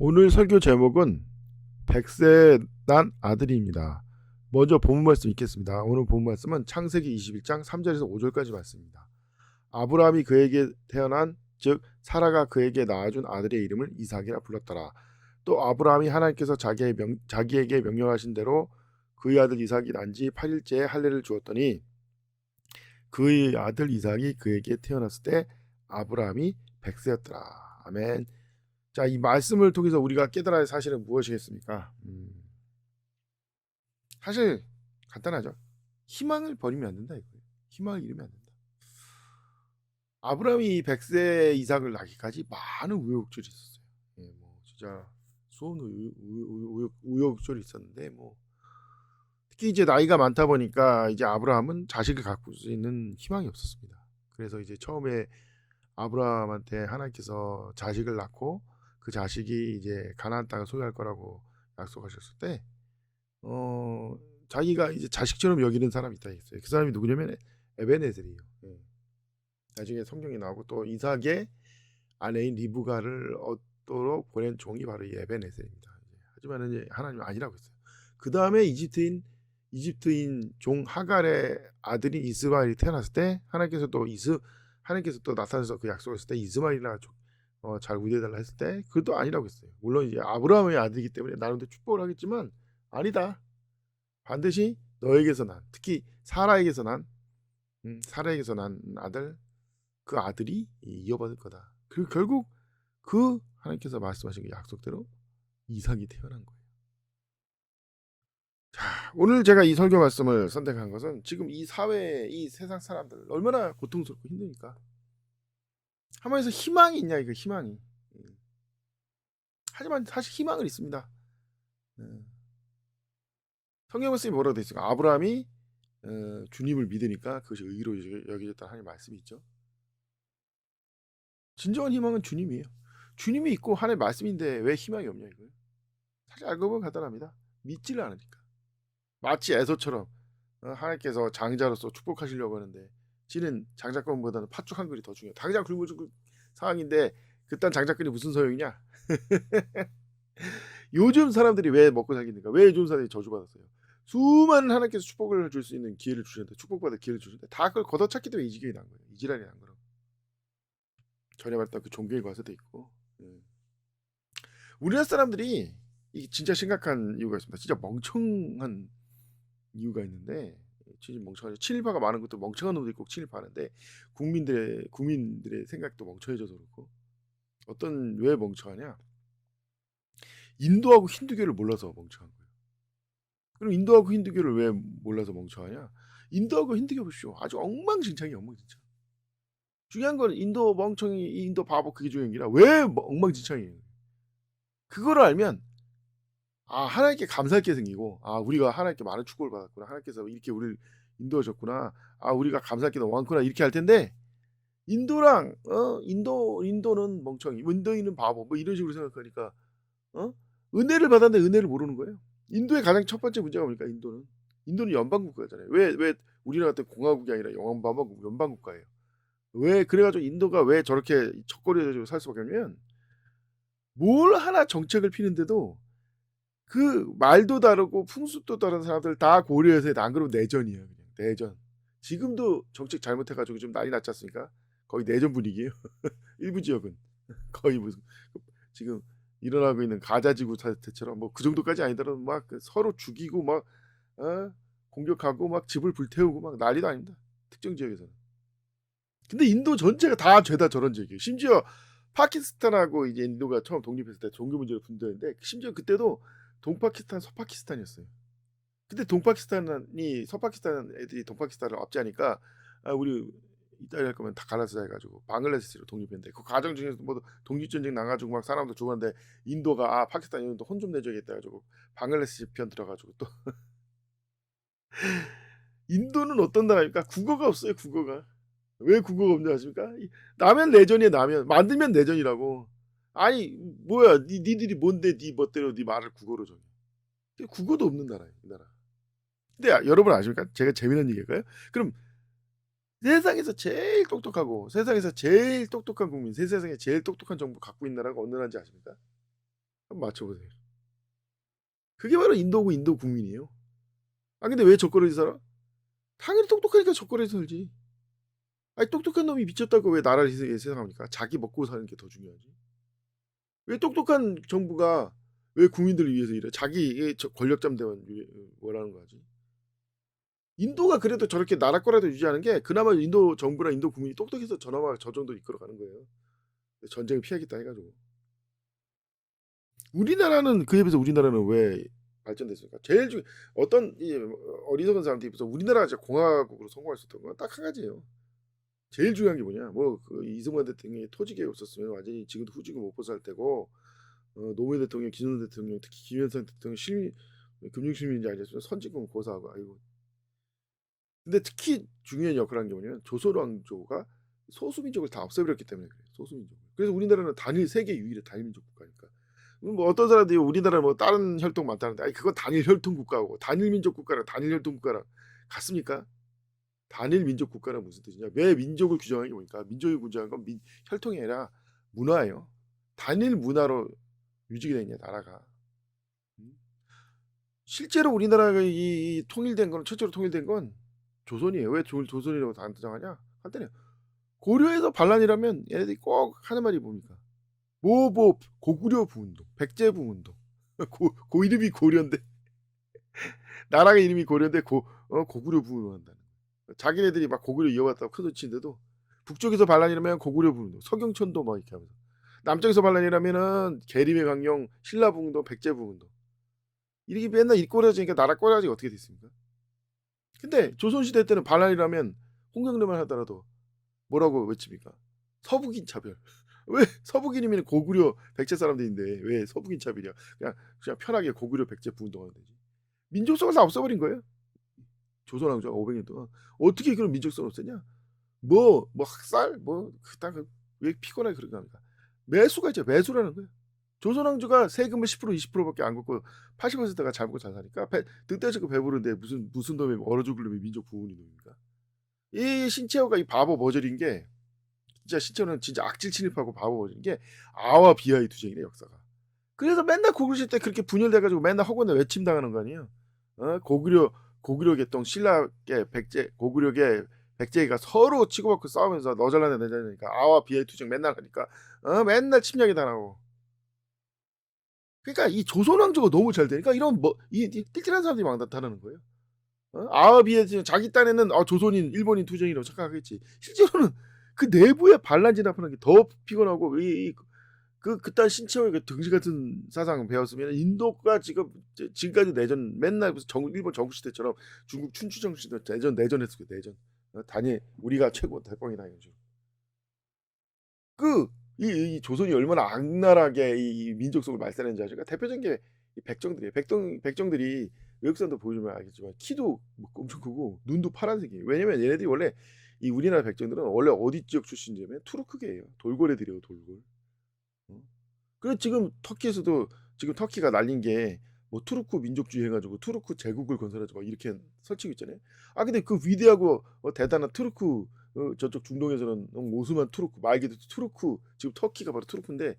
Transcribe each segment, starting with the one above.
오늘 설교 제목은 백세 난 아들입니다. 먼저 본문 말씀 읽겠습니다. 오늘 본문 말씀은 창세기 21장 3절에서 5절까지 말씀입니다. 아브라함이 그에게 태어난 즉 사라가 그에게 낳아준 아들의 이름을 이삭이라 불렀더라. 또 아브라함이 하나님께서 자기에게 명령하신 대로 그의 아들 이삭이 난 지 8일째에 할례를 주었더니 그의 아들 이삭이 그에게 태어났을 때 아브라함이 백세였더라. 아멘. 자, 이 말씀을 통해서 우리가 깨달아야 할 사실은 무엇이겠습니까? 사실 간단하죠. 희망을 버리면 안 된다 이거예요. 희망을 잃으면 안 된다. 아브라함이 100세 이삭을 낳기까지 많은 우여곡절이 있었어요. 예, 뭐 진짜 수없는 우여곡절이 있었는데 뭐 특히 이제 나이가 많다 보니까 이제 아브라함은 자식을 갖고 수 있는 희망이 없었습니다. 그래서 이제 처음에 아브라함한테 하나님께서 자식을 낳고 그 자식이 이제 가나안 땅을 소유할 거라고 약속하셨을 때 자기가 이제 자식처럼 여기는 사람이 있다 했어요. 그 사람이 누구냐면 에베네셀이에요. 예. 나중에 성경에 나오고 또 이삭의 아내인 리브가를 얻도록 보낸 종이 바로 이 에베네셀입니다. 하지만 이제 하나님은 아니라고 했어요. 그 다음에 이집트인 종 하갈의 아들인 이스마엘이 태어났을 때 하나님께서 또 나타나서 그 약속했을 때 이스마엘이라 잘 우대해달라 했을 때 그것도 아니라고 했어요. 물론 이제 아브라함의 아들이기 때문에 나름대로 축복을 하겠지만 아니다. 반드시 너에게서 난, 특히 사라에게서 난 아들, 그 아들이 이어받을 거다. 그리고 결국 그 하나님께서 말씀하신 그 약속대로 이삭이 태어난 거예요. 자, 오늘 제가 이 설교 말씀을 선택한 것은 지금 이 사회, 이 세상 사람들 얼마나 고통스럽고 힘드니까. 한마디에서 희망이 있냐 이거 희망이. 하지만 사실 희망은 있습니다. 성경 말씀이 뭐라고 되어 있습니까? 아브라함이 주님을 믿으니까 그것이 의로 여겨졌다는 하나님의 말씀이 있죠. 진정한 희망은 주님이에요. 주님이 있고 하나님의 말씀인데 왜 희망이 없냐 이거예요. 사실 알고 보면 간단합니다. 믿지를 않으니까. 마치 에서처럼 하나님께서 장자로서 축복하시려고 하는데 지는 장자권보다는 팥죽 한 그릇이 더 중요해. 당장 굶어 죽을 상황인데 그딴 장자권이 무슨 소용이냐? 요즘 사람들이 왜 먹고 살겠는가? 왜 요즘 사람들이 저주받았어요? 수많은 하나님께서 축복을 줄 수 있는 기회를 주셨는데 축복받을 기회를 주셨는데 다 그걸 걷어찼기 때문에 이 지경이 난 거예요. 이 지랄이 난 거라고. 전에 말했던 그 종교의 과세도 있고. 우리나라 사람들이 이 진짜 심각한 이유가 있습니다. 진짜 멍청한 이유가 있는데 진짜 멍청하죠. 친일파가 많은 것도 멍청한 놈들이 꼭 친일파하는데 국민들의 생각도 멍청해져서 그렇고 왜 멍청하냐? 인도하고 힌두교를 몰라서 멍청한 거예요. 그럼 인도하고 힌두교를 왜 몰라서 멍청하냐? 인도하고 힌두교 보십시오. 아주 엉망진창이에요. 엉망진창. 중요한 건 인도 멍청이, 인도 바보 그게 중요한 게 아니라 왜 엉망진창이에요. 그거를 알면 하나님께 감사할 게 생기고 우리가 하나님께 많은 축복을 받았구나. 하나님께서 이렇게 우리를 인도하셨구나. 우리가 감사할 게 너무 많구나. 이렇게 할 텐데 인도랑 인도는 멍청이, 인도인은 바보 뭐 이런 식으로 생각하니까 은혜를 받았는데 은혜를 모르는 거예요. 인도의 가장 첫 번째 문제가 뭡니까? 인도는 연방국가잖아요. 왜 우리나라 같은 공화국이 아니라 연방국가예요. 왜 그래가지고 인도가 왜 저렇게 척거려가지고 살 수밖에 없냐면 뭘 하나 정책을 피는데도 그 말도 다르고 풍습도 다른 사람들 다 고려해서 해야 돼. 안 그러면 내전이에요. 그냥 내전. 지금도 정책 잘못해가지고 좀 난리 났지 않습니까? 거의 내전 분위기예요. 일부 지역은 거의 무슨 지금 일어나고 있는 가자지구 사태처럼 뭐 그 정도까지 아니더라도 막 서로 죽이고 막 공격하고 막 집을 불태우고 막 난리도 아닙니다. 특정 지역에서는. 근데 인도 전체가 다 죄다 저런 지역이에요. 심지어 파키스탄하고 이제 인도가 처음 독립했을 때 종교 문제로 분도했는데 심지어 그때도 동파키스탄, 서파키스탄이었어요. 근데 서파키스탄 애들이 동파키스탄을 압제하니까 우리 이따위 할 거면 다 갈라서 해가지고 방글라데시로 독립했는데 그 과정 중에서 뭐 독립전쟁 나가지고 막 사람들 죽었는데 인도가 파키스탄 이런 혼 좀 내줘야겠다 해가지고 방글라데시 편 들어가지고 또 인도는 어떤 나라입니까? 국어가 없어요. 국어가. 왜 국어가 없냐 하십니까? 나면 내전이에요. 나면 만들면 내전이라고. 아니 뭐야 니들이 뭔데 니 멋대로 니 말을 국어로 정해. 국어도 없는 나라예요. 이 나라. 근데 여러분 아십니까? 제가 재미난 얘기할까요? 그럼 세상에서 제일 똑똑하고 세상에서 제일 똑똑한 국민, 세상에 제일 똑똑한 정부 갖고 있는 나라가 어느 나라인지 아십니까? 한번 맞춰보세요. 그게 바로 인도고 인도 국민이에요. 아 근데 왜 젓가락이 살아? 당연히 똑똑하니까 젓가락이 살지. 아니 똑똑한 놈이 미쳤다고 왜 나라를 세상합니까? 자기 먹고 사는 게 더 중요하지. 왜 똑똑한 정부가 왜 국민들을 위해서 이래? 자기 권력 잠대만 원하는 거지. 인도가 그래도 저렇게 나라 거라도 유지하는 게 그나마 인도 정부랑 인도 국민이 똑똑해서 저나마 저 정도 이끌어가는 거예요. 전쟁을 피하겠다 해가지고. 우리나라는 그에 비해서 우리나라는 왜 발전됐습니까? 제일 어떤 어리석은 사람들이 비해서 우리나라가 진짜 공화국으로 성공할 수 있던 건 딱 한 가지예요. 제일 중요한 게 뭐냐? 그 이승만 대통령이 토지개혁 없었으면 완전히 지금도 후지고 못 벗어날 때고 노무현 대통령, 김대중 대통령, 특히 김영삼 대통령 금융실민지 아니었으면 선진국 고사하고 아이고. 근데 특히 중요한 역할을 한 게 뭐냐면 조선왕조가 소수민족을 다 없애버렸기 때문에 그래요. 소수민족. 그래서 우리나라는 세계 유일의 단일민족 국가니까. 뭐 어떤 사람들이 우리나라 뭐 다른 혈통 많다는데 아니 그건 단일 혈통 국가고 단일민족 국가랑 단일 혈통 국가랑 같습니까? 단일 민족 국가는 무슨 뜻이냐? 왜 민족을 규정하는 게 뭐니까? 민족을 규정한 건 혈통이 아니라 문화예요. 단일 문화로 유지가 되냐 나라가. 실제로 우리나라가 이 통일된 건 최초로 통일된 건 조선이에요. 왜 조선이라고 다 주장하냐? 한때는 고려에서 반란이라면 얘네들이 꼭 하는 말이 뭡니까? 고구려 부운동, 백제 부운동. 고 이름이 고려인데 나라가 이름이 고려인데 고구려 부운동 한다는 거예요. 자기네들이 막 고구려 이어왔다고 큰 소리 치는데도 북쪽에서 반란이라면 고구려 부운동, 서경천도 막 이렇게 하면서 남쪽에서 반란이라면은 계림의 강령, 신라 부운동, 백제 부운동 이렇게 맨날 이 꼬라지니까 나라 꼬라지가 어떻게 됐습니까? 근데 조선시대 때는 반란이라면 홍경래만 하더라도 뭐라고 외칩니까? 서북인 차별. 왜 서북인이면 고구려 백제 사람들인데 왜 서북인 차별이야? 그냥 편하게 고구려 백제 부운동하면 되지. 민족성을 다 없애버린 거예요. 조선왕조가 500년 동안 어떻게 그런 민족성을 없앴냐? 뭐 학살 왜 피곤하게 그런 겁니까? 매수가 있죠. 매수라는 거예요. 조선왕조가 세금을 10% 20%밖에 안 걷고 80%가 잘 먹고 잘 사니까 등 떼지고 배부른데 무슨 놈이 얼어 죽을 놈이 민족 부흥이 놈입니까? 이 신채호가 이 바보 머저린 게 진짜 신채호는 진짜 악질 침입하고 바보 머저린 게 아와 비하의 투쟁이래 역사가. 그래서 맨날 고구려 때 그렇게 분열돼가지고 맨날 허구나 외침 당하는 거 아니에요? 고구려 계통 신라계 백제 고구려계 백제가 서로 치고받고 싸우면서 너 잘나네 내 잘나니까 아와 비하의 투쟁 맨날 하니까 맨날 침략이 당하고. 그러니까 이 조선왕조가 너무 잘 되니까 이런 이 띨띨한 사람들이 막 나타나는 거예요. 아와비에 자기 딴에는 조선인, 일본인 투쟁이라고 착각하겠지. 실제로는 그 내부에 반란 진압하는 게 더 피곤하고 그딴 신체의 그 등지 같은 사상 배웠으면 인도가 지금까지 내전 맨날 무슨 일본 전국시대처럼 중국 춘추 정시대 내전했을 거예요. 내전. 단일 우리가 최고 대빵이다 이런 식으로. 이 조선이 얼마나 악랄하게 이 민족성을 말살했는지 아십니까? 대표적인 게 백정들이에요. 백정들이 외국 사람들 보여주면 알겠지만 키도 엄청 크고 눈도 파란색이에요. 왜냐면 얘네들이 원래 이 우리나라 백정들은 원래 어디 지역 출신이냐면 투르크계예요. 돌고래들이에요. 돌골. 그래서 지금 터키에서도 지금 터키가 날린 게 뭐 투르크 민족주의 해가지고 투르크 제국을 건설하자 막 이렇게 설치고 있잖아요. 근데 그 위대하고 대단한 투르크 저쪽 중동에서는 오스만 투르크 말 그대로 투르크 지금 터키가 바로 투르크인데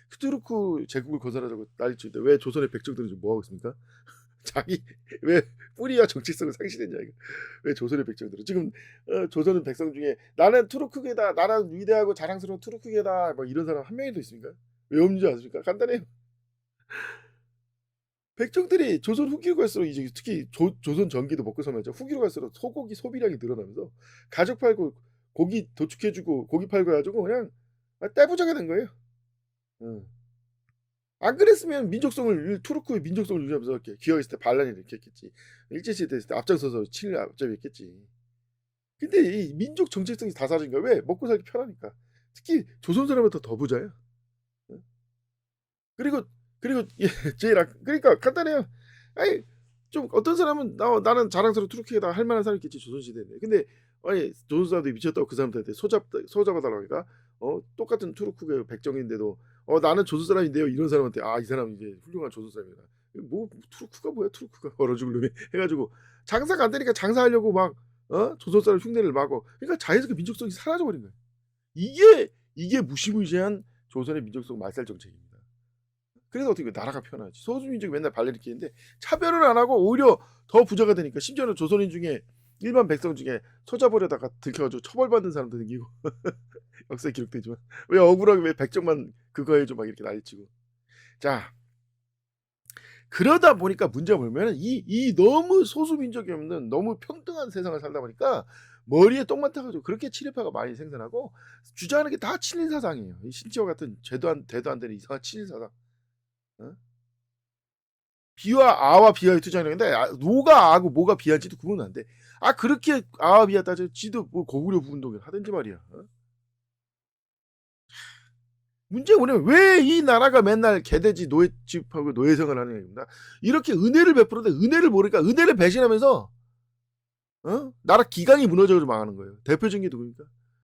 그 투르크 제국을 건설하자고 난리칠 때 왜 조선의 백정들은 지금 뭐 하고 있습니까? 자기 왜 뿌리와 정체성을 상실했냐 이거. 왜 조선의 백정들은 지금 조선의 백성 중에 나는 투르크계다 나는 위대하고 자랑스러운 투르크계다 뭐 이런 사람 한 명이라도 있습니까? 왜 없는지 아십니까? 간단해요. 백정들이 조선 후기로 갈수록 이제 특히 조선 전기도 먹고 살면서 후기로 갈수록 소고기 소비량이 늘어나면서 가족 팔고 고기 도축해주고 고기 팔고 해가지고 그냥 떼부자가 된 거예요. 안 그랬으면 투르크의 민족성을 유지하면서 이렇게 기어있을 때 반란이 이렇게 했겠지. 일제시대 됐을 때 앞장서서 친일 앞잡이했겠지. 근데 이 민족 정체성이 다 사라진 거야. 왜? 먹고 살기 편하니까. 특히 조선 사람은 더 부자야. 그리고 그러니까 간단해요. 아니 좀 어떤 사람은 나는 자랑스러운 투르키에다 할 만한 사람이 있겠지 조선시대인데. 근데 아니 조선 사람들이 미쳤다고 그 사람들한테 소잡아달라고 하니까 똑같은 투르크계 백정인데도 나는 조선 사람인데요 이런 사람한테 이 사람 이제 훌륭한 조선 사람이다. 뭐 투르크가 뭐야 투르크가 얼어 죽을 놈이 해가지고 장사가 안 되니까 장사하려고 막 조선 사람 흉내를 마고 그러니까 자연스럽게 민족성이 사라져버린 거예요. 이게 무시무시한 조선의 민족성 말살 정책입니다. 그래서 어떻게 나라가 편하지. 소수민족이 맨날 발레 일으키는데 차별을 안 하고 오히려 더 부자가 되니까 심지어는 조선인 중에 일반 백성 중에 소자벌에다가 들켜가지고 처벌받는 사람도 생기고 역사에 기록되지만 왜 억울하게 왜 백정만 그거 해줘 막 이렇게 난리치고. 자 그러다 보니까 문제가 뭐냐면 이 너무 소수민족이 없는 너무 평등한 세상을 살다 보니까 머리에 똥만 타가지고 그렇게 친일파가 많이 생겨나고 주장하는 게 다 친일 사상이에요. 이 신지와 같은 대도 안 되는 이상한 친일 사상. 어? 비와 아와 비하의 투쟁이라는데 노가 아고 뭐가 비한지도 구분 안 돼. 그렇게 아와 비하 따져 지도 뭐 고구려 부운동을 하든지 말이야. 어? 문제가 뭐냐면 왜 이 나라가 맨날 개돼지 노예집하고 노예생활을 하는 겁니다. 이렇게 은혜를 베풀었는데 은혜를 모르니까 은혜를 배신하면서 나라 기강이 무너져서 망하는 거예요. 대표적인 게 누구입니까?